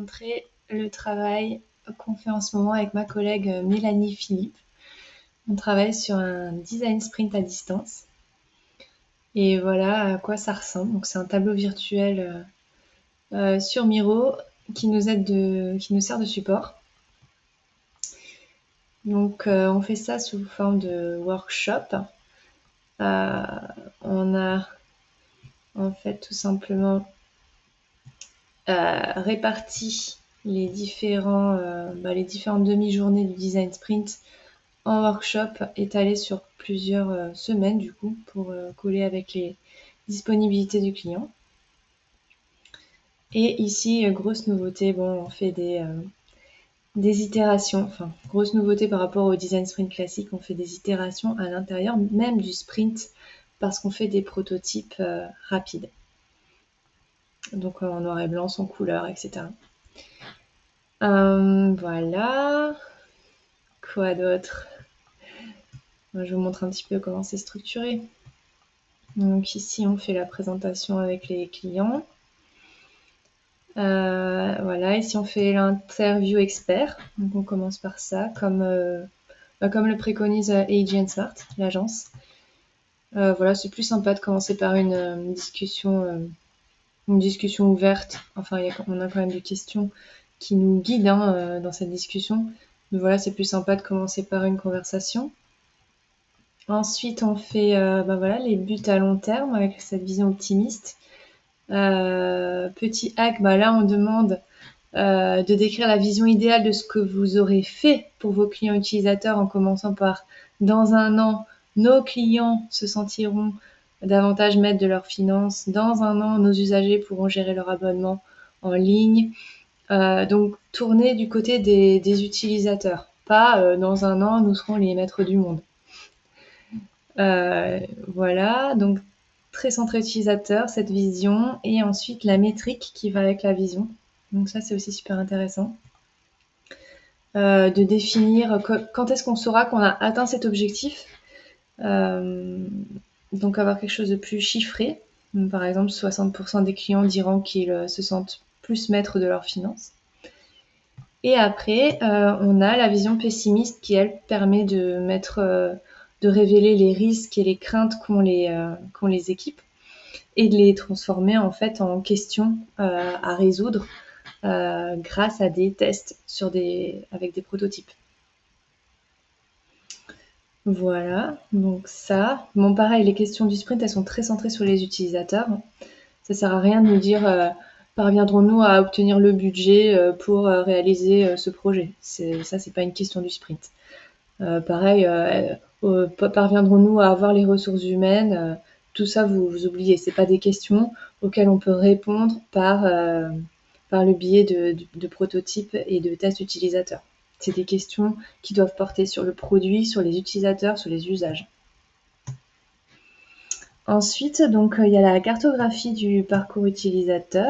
Montrer le travail qu'on fait en ce moment avec ma collègue Mélanie Philippe. On travaille sur un design sprint à distance. Et voilà à quoi ça ressemble. Donc c'est un tableau virtuel sur Miro qui nous sert de support. Donc on fait ça sous forme de workshop. On a en fait tout simplement réparti les différentes demi-journées du design sprint en workshop étalé sur plusieurs semaines du coup pour coller avec les disponibilités du client. Et ici, grosse nouveauté, on fait des itérations, enfin grosse nouveauté par rapport au design sprint classique, on fait des itérations à l'intérieur même du sprint parce qu'on fait des prototypes rapides. Donc en noir et blanc, sans couleur, etc. Voilà. Quoi d'autre ? Je vous montre un petit peu comment c'est structuré. Donc ici, on fait la présentation avec les clients. Voilà, ici on fait l'interview expert. Donc on commence par ça, comme le préconise AG & Smart, l'agence. Voilà, c'est plus sympa de commencer par une discussion ouverte. Enfin, on a quand même des questions qui nous guident dans cette discussion. Mais voilà, c'est plus sympa de commencer par une conversation. Ensuite, on fait les buts à long terme avec cette vision optimiste. Petit hack, là on demande de décrire la vision idéale de ce que vous aurez fait pour vos clients utilisateurs en commençant par dans un an, nos clients se sentiront davantage maîtres de leurs finances. Dans un an, nos usagers pourront gérer leur abonnement en ligne. Donc tourner du côté des utilisateurs, pas dans un an, nous serons les maîtres du monde. Voilà, donc très centré utilisateur, cette vision, et ensuite la métrique qui va avec la vision. Donc ça, c'est aussi super intéressant. De définir quand est-ce qu'on saura qu'on a atteint cet objectif. Donc avoir quelque chose de plus chiffré. Donc, par exemple, 60% des clients diront qu'ils se sentent plus maîtres de leurs finances. Et après, on a la vision pessimiste qui, elle, permet de révéler les risques et les craintes qu'ont les équipes et de les transformer en fait en questions à résoudre grâce à des tests avec des prototypes. Voilà, donc ça. Pareil, les questions du sprint, elles sont très centrées sur les utilisateurs. Ça sert à rien de nous dire parviendrons-nous à obtenir le budget pour réaliser ce projet. Ça, c'est pas une question du sprint. Pareil, parviendrons-nous à avoir les ressources humaines tout ça, vous oubliez. C'est pas des questions auxquelles on peut répondre par le biais de prototypes et de tests utilisateurs. C'est des questions qui doivent porter sur le produit, sur les utilisateurs, sur les usages. Ensuite, donc, il y a la cartographie du parcours utilisateur.